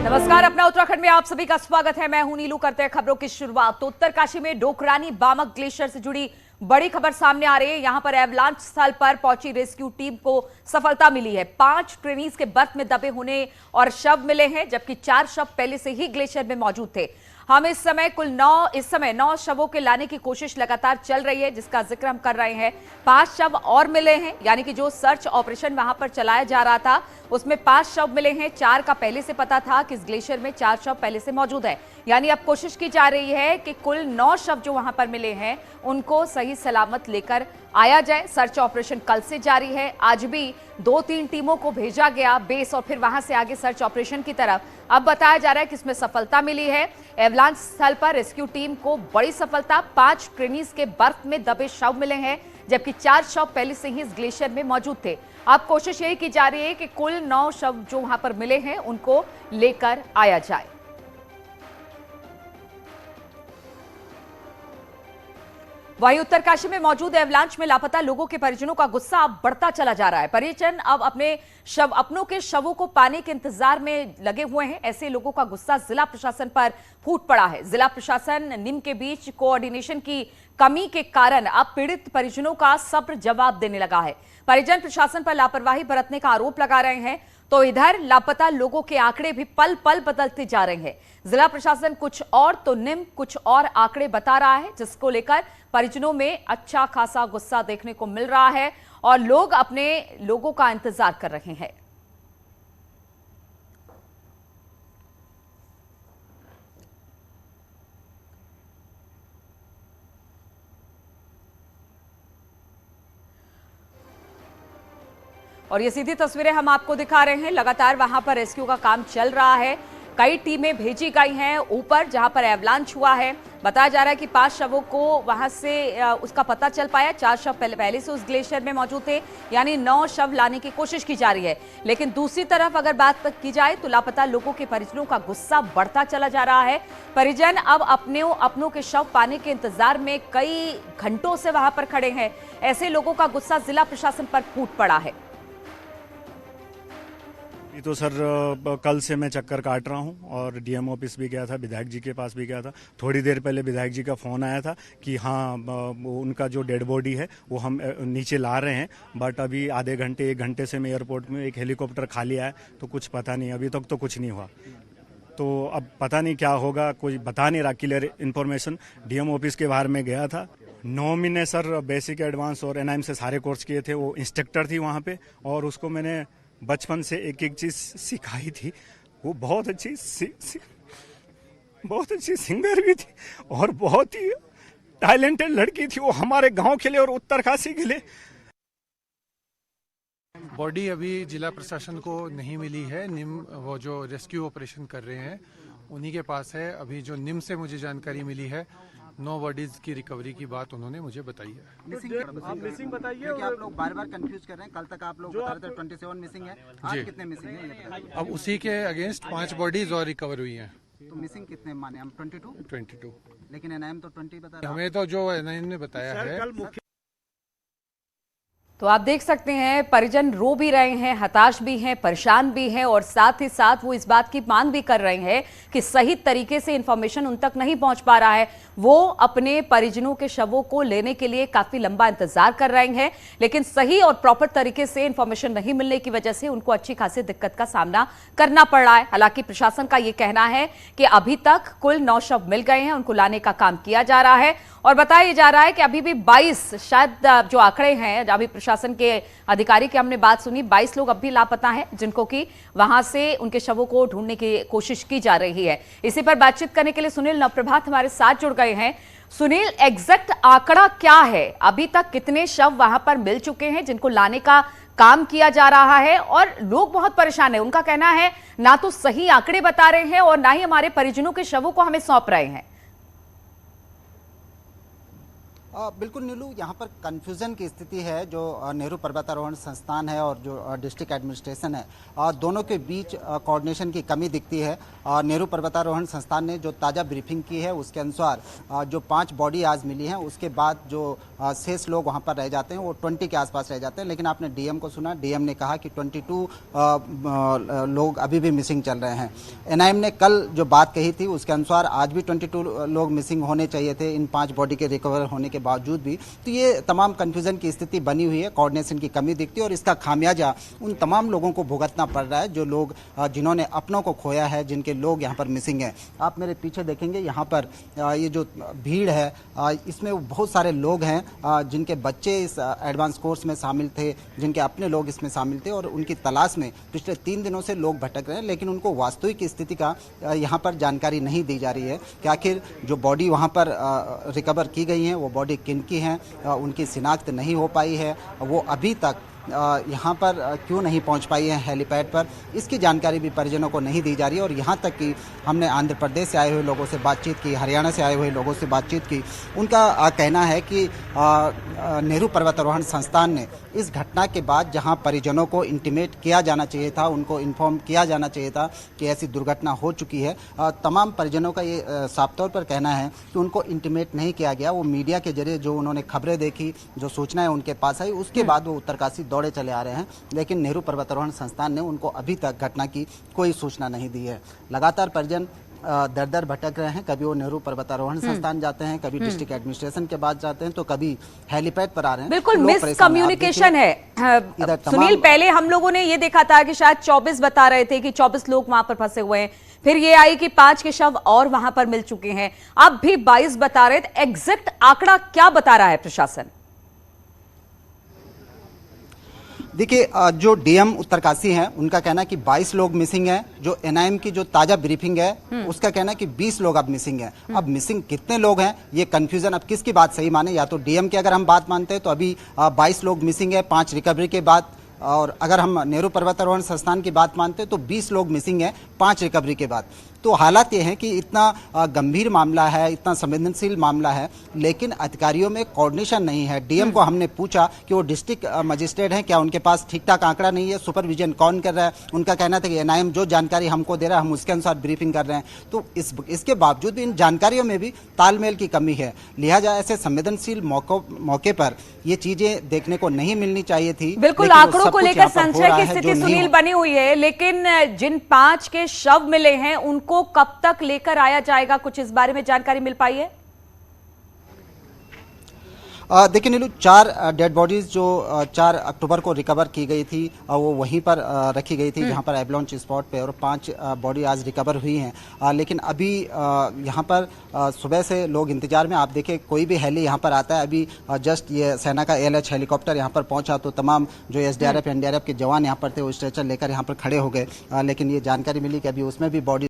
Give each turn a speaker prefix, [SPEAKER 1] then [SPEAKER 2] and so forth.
[SPEAKER 1] नमस्कार, अपना उत्तराखंड में आप सभी का स्वागत है। मैं हूं नीलू। करते हैं खबरों की शुरुआत। तो उत्तरकाशी में डोकरानी बामक ग्लेशियर से जुड़ी बड़ी खबर सामने आ रही है। यहां पर एवलांच स्थल पर पहुंची रेस्क्यू टीम को सफलता मिली है। 5 ट्रेनीज के बर्फ में दबे होने और शव मिले हैं, जबकि 4 शव पहले से ही ग्लेशियर में मौजूद थे। हम इस समय 9 शवों के लाने की कोशिश लगातार चल रही है, जिसका जिक्र हम कर रहे हैं। 5 शव और मिले हैं, यानी कि जो सर्च ऑपरेशन वहां पर चलाया जा रहा था उसमें 5 शव मिले हैं। 4 का पहले से पता था कि इस ग्लेशियर में 4 शव पहले से मौजूद है। यानी अब कोशिश की जा रही है कि कुल 9 शव जो वहां पर मिले हैं उनको सही सलामत लेकर आया जाए। सर्च ऑपरेशन कल से जारी है। आज भी 2-3 टीमों को भेजा गया बेस और फिर वहां से आगे सर्च ऑपरेशन की तरफ। अब बताया जा रहा है कि इसमें सफलता मिली है। एवलांच स्थल पर रेस्क्यू टीम को बड़ी सफलता। 5 ट्रेनीज के बर्फ में दबे शव मिले हैं, जबकि 4 शव पहले से ही इस ग्लेशियर में मौजूद थे। अब कोशिश यही की जा रही है कि कुल 9 शव जो वहां पर मिले हैं उनको लेकर आया जाए। वहीं उत्तरकाशी में मौजूद एवलांच में लापता लोगों के परिजनों का गुस्सा अब बढ़ता चला जा रहा है। परिजन अब अपनों के शवों को पाने के इंतजार में लगे हुए हैं। ऐसे लोगों का गुस्सा जिला प्रशासन पर फूट पड़ा है। जिला प्रशासन निम के बीच कोऑर्डिनेशन की कमी के कारण अब पीड़ित परिजनों का सब्र जवाब देने लगा है। परिजन प्रशासन पर लापरवाही बरतने का आरोप लगा रहे हैं, तो इधर लापता लोगों के आंकड़े भी पल पल बदलते जा रहे हैं। जिला प्रशासन कुछ और तो निम कुछ और आंकड़े बता रहा है, जिसको लेकर परिजनों में अच्छा खासा गुस्सा देखने को मिल रहा है और लोग अपने लोगों का इंतजार कर रहे हैं। और ये सीधी तस्वीरें हम आपको दिखा रहे हैं। लगातार वहां पर रेस्क्यू का काम चल रहा है। कई टीमें भेजी गई हैं ऊपर, जहां पर एवलांच हुआ है। बताया जा रहा है कि 5 शवों को वहां से उसका पता चल पाया। 4 शव पहले से उस ग्लेशियर में मौजूद थे, यानी 9 शव लाने की कोशिश की जा रही है। लेकिन दूसरी तरफ अगर बात की जाए तो लापता लोगों के परिजनों का गुस्सा बढ़ता चला जा रहा है। परिजन अब अपनों के शव पाने के इंतजार में कई घंटों से वहां पर खड़े हैं। ऐसे लोगों का गुस्सा जिला प्रशासन पर फूट पड़ा है।
[SPEAKER 2] ये तो सर कल से मैं चक्कर काट रहा हूँ और डीएम ऑफिस भी गया था, विधायक जी के पास भी गया था। थोड़ी देर पहले विधायक जी का फ़ोन आया था कि हाँ उनका जो डेड बॉडी है वो हम नीचे ला रहे हैं, बट अभी आधे घंटे 1 घंटे से मैं एयरपोर्ट में एक हेलीकॉप्टर खाली आया, तो कुछ पता नहीं, अभी तक तो कुछ नहीं हुआ। तो अब पता नहीं क्या होगा, कोई बता नहीं रहा क्लियर इन्फॉर्मेशन। डीएम ऑफिस के बाहर में गया था। 9 महीने सर बेसिक एडवांस और एनआईएम से सारे कोर्स किए थे। वो इंस्ट्रक्टर थी वहाँ पे और उसको मैंने बचपन से एक चीज सिखाई थी। वो बहुत अच्छी सिंगर भी थी और बहुत ही टैलेंटेड लड़की थी। वो हमारे गांव के लिए और उत्तरकाशी के लिए।
[SPEAKER 3] बॉडी अभी जिला प्रशासन को नहीं मिली है। निम वो जो रेस्क्यू ऑपरेशन कर रहे हैं उन्हीं के पास है। अभी जो निम से मुझे जानकारी मिली है 9 बॉडीज की रिकवरी की बात उन्होंने मुझे बताई है।
[SPEAKER 4] मिसिंग बताइए, क्योंकि आप लोग बार-बार कंफ्यूज कर रहे हैं। कल तक आप लोग बता रहे थे 27 मिसिंग है, आज कितने मिसिंग है ये बताइए।
[SPEAKER 3] अब उसी के अगेंस्ट 5 बॉडीज और रिकवर हुई हैं।
[SPEAKER 4] तो मिसिंग कितने माने हम? 22, लेकिन एनआईएम तो 20 बता रहा है।
[SPEAKER 3] हमें तो जो एनआईएम ने बताया है।
[SPEAKER 1] तो आप देख सकते हैं परिजन रो भी रहे हैं, हताश भी हैं, परेशान भी हैं और साथ ही साथ वो इस बात की मांग भी कर रहे हैं कि सही तरीके से इंफॉर्मेशन उन तक नहीं पहुंच पा रहा है। वो अपने परिजनों के शवों को लेने के लिए काफी लंबा इंतजार कर रहे हैं, लेकिन सही और प्रॉपर तरीके से इंफॉर्मेशन नहीं मिलने की वजह से उनको अच्छी खासी दिक्कत का सामना करना पड़ रहा है। हालांकि प्रशासन का ये कहना है कि अभी तक कुल 9 शव मिल गए हैं, उनको लाने का काम किया जा रहा है और बताया जा रहा है कि अभी भी 22 शायद जो आंकड़े हैं, अभी प्रशासन के अधिकारी की हमने बात सुनी, 22 लोग अब भी लापता हैं, जिनको कि वहां से उनके शवों को ढूंढने की कोशिश की जा रही है। इसी पर बातचीत करने के लिए सुनील नवप्रभात हमारे साथ जुड़ गए हैं। सुनील, एग्जैक्ट आंकड़ा क्या है? अभी तक कितने शव वहां पर मिल चुके हैं जिनको लाने का काम किया जा रहा है? और लोग बहुत परेशान है, उनका कहना है ना तो सही आंकड़े बता रहे हैं और ना ही हमारे परिजनों के शवों को हमें सौंप रहे हैं।
[SPEAKER 4] बिल्कुल नीलू, यहाँ पर कन्फ्यूज़न की स्थिति है। जो नेहरू पर्वतारोहण संस्थान है और जो डिस्ट्रिक्ट एडमिनिस्ट्रेशन है, दोनों के बीच कोऑर्डिनेशन की कमी दिखती है। नेहरू पर्वतारोहण संस्थान ने जो ताज़ा ब्रीफिंग की है उसके अनुसार जो 5 बॉडी आज मिली हैं, उसके बाद जो शेष लोग वहाँ पर रह जाते हैं वो 20 के आसपास रह जाते हैं। लेकिन आपने डीएम को सुना, डीएम ने कहा कि 22 लोग अभी भी मिसिंग चल रहे हैं। एनआईएम ने कल जो बात कही थी उसके अनुसार आज भी 22 लोग मिसिंग होने चाहिए थे इन 5 बॉडी के रिकवर होने के बावजूद भी। तो ये तमाम कंफ्यूजन की स्थिति बनी हुई है, कोऑर्डिनेशन की कमी दिखती है और इसका खामियाजा उन तमाम लोगों को भुगतना पड़ रहा है जो लोग जिन्होंने अपनों को खोया है, जिनके लोग यहाँ पर मिसिंग हैं। आप मेरे पीछे देखेंगे, यहाँ पर ये जो भीड़ है इसमें बहुत सारे लोग हैं जिनके बच्चे इस एडवांस कोर्स में शामिल थे, जिनके अपने लोग इसमें शामिल थे और उनकी तलाश में पिछले 3 दिनों से लोग भटक रहे हैं। लेकिन उनको वास्तविक स्थिति का यहाँ पर जानकारी नहीं दी जा रही है कि आखिर जो बॉडी वहाँ पर रिकवर की गई हैं वो बॉडी किनकी हैं, उनकी शिनाख्त नहीं हो पाई है। वो अभी तक यहाँ पर क्यों नहीं पहुँच पाई है हेलीपैड पर, इसकी जानकारी भी परिजनों को नहीं दी जा रही है। और यहाँ तक कि हमने आंध्र प्रदेश से आए हुए लोगों से बातचीत की, हरियाणा से आए हुए लोगों से बातचीत की, उनका कहना है कि नेहरू पर्वतारोहण संस्थान ने इस घटना के बाद जहाँ परिजनों को इंटीमेट किया जाना चाहिए था, उनको इन्फॉर्म किया जाना चाहिए था कि ऐसी दुर्घटना हो चुकी है, तमाम परिजनों का ये साफ तौर पर कहना है कि उनको इंटीमेट नहीं किया गया। वो मीडिया के जरिए जो उन्होंने खबरें देखी, जो सूचनाएं उनके पास आई, उसके बाद वो उत्तरकाशी दौड़े चले आ रहे हैं। लेकिन नेहरू पर्वतारोहण संस्थान ने उनको अभी तक घटना की कोई सूचना नहीं दी है। लगातार परिजन दर दर भटक रहे हैं। कभी वो नेहरू पर्वतारोहण संस्थान जाते हैं, कभी डिस्ट्रिक्ट एडमिनिस्ट्रेशन के बाद जाते हैं, तो कभी हेलीपैड पर आ रहे हैं।
[SPEAKER 1] बिल्कुल मिस कम्युनिकेशन है। सुनील, पहले हम लोगों ने ये देखा था कि शायद 24 बता रहे थे कि 24 लोग वहां पर फंसे हुए हैं, फिर ये आई कि 5 के शव और वहां पर मिल चुके हैं, अब भी 22 बता रहे थे। एग्जैक्ट आंकड़ा क्या बता रहा है प्रशासन?
[SPEAKER 4] देखिए, जो डीएम उत्तरकाशी हैं उनका कहना है कि 22 लोग मिसिंग हैं। जो एनआईएम की जो ताजा ब्रीफिंग है उसका कहना है कि 20 लोग अब मिसिंग हैं। अब मिसिंग कितने लोग हैं ये कंफ्यूजन, अब किसकी बात सही माने। या तो डीएम की अगर हम बात मानते हैं तो अभी 22 लोग मिसिंग है 5 रिकवरी के बाद, और अगर हम नेहरू पर्वतारोहण संस्थान की बात मानते हैं तो 20 लोग मिसिंग हैं 5 रिकवरी के बाद। तो हालात ये हैं कि इतना गंभीर मामला है, इतना संवेदनशील मामला है, लेकिन अधिकारियों में कोऑर्डिनेशन नहीं है। डीएम को हमने पूछा कि वो डिस्ट्रिक्ट मजिस्ट्रेट हैं, क्या उनके पास ठीक ठाक आंकड़ा नहीं है, सुपरविजन कौन कर रहा है। उनका कहना था कि एनआईएम जो जानकारी हमको दे रहा है हम उसके अनुसार ब्रीफिंग कर रहे हैं। तो इसके बावजूद भी इन जानकारियों में भी तालमेल की कमी है। लिहाजा ऐसे संवेदनशील मौके पर ये चीजें देखने को नहीं मिलनी चाहिए थी।
[SPEAKER 1] बिल्कुल, आंकड़ों को लेकर संशय की स्थिति सुनील बनी हुई है, लेकिन जिन 5 के शव मिले हैं उनको कब तक लेकर आया जाएगा, कुछ इस बारे में जानकारी मिल पाई है?
[SPEAKER 4] देखिए नीलू, 4 डेड बॉडीज जो 4 अक्टूबर को रिकवर की गई थी वो वहीं पर रखी गई थी जहां पर एवलांच स्पॉट पे, और 5 बॉडी आज रिकवर हुई हैं। लेकिन अभी यहां पर सुबह से लोग इंतजार में। आप देखिए, कोई भी हेली यहां पर आता है। अभी जस्ट ये सेना का ALH हेलीकॉप्टर यहां पर पहुंचा तो तमाम जो SDRF NDRF के जवान यहां पर थे वो स्ट्रेचर लेकर यहां पर खड़े हो गए। लेकिन ये जानकारी मिली कि अभी उसमें भी बॉडी